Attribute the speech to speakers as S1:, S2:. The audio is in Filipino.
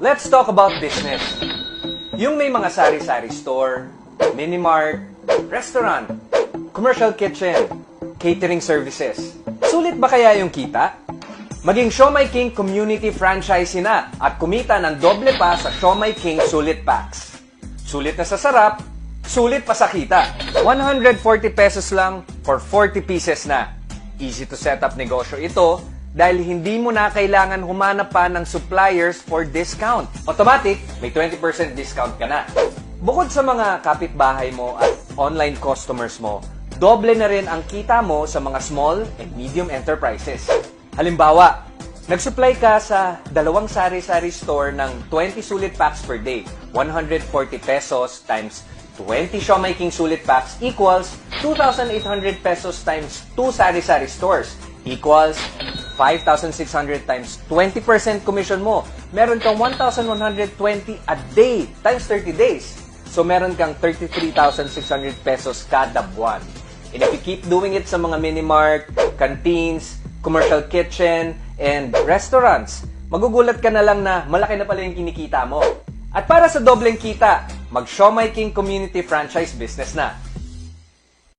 S1: Let's talk about business. Yung may mga sari-sari store, mini-mart, restaurant, commercial kitchen, catering services. Sulit ba kaya yung kita? Maging Siomai King Community Franchisee na at kumita ng doble pa sa Siomai King Sulit Packs. Sulit na sa sarap, sulit pa sa kita. 140 pesos lang for 40 pieces na. Easy to set up negosyo ito dahil hindi mo na kailangan humanap pa ng suppliers for discount. Automatic, may 20% discount ka na. Bukod sa mga kapitbahay mo at online customers mo, doble na rin ang kita mo sa mga small and medium enterprises. Halimbawa, nag-supply ka sa dalawang sari-sari store ng 20 sulit packs per day. 140 pesos times 20 Siomai King sulit packs equals 2,800 pesos times 2 sari-sari stores equals 5,600 times 20% commission mo. Meron kang 1,120 a day times 30 days. So meron kang 33,600 pesos kada buwan. And if you keep doing it sa mga mini-mart, canteens, commercial kitchen, and restaurants, magugulat ka na lang na malaki na pala yung kinikita mo. At para sa dobleng kita, mag-Siomai King Community Franchise Business na.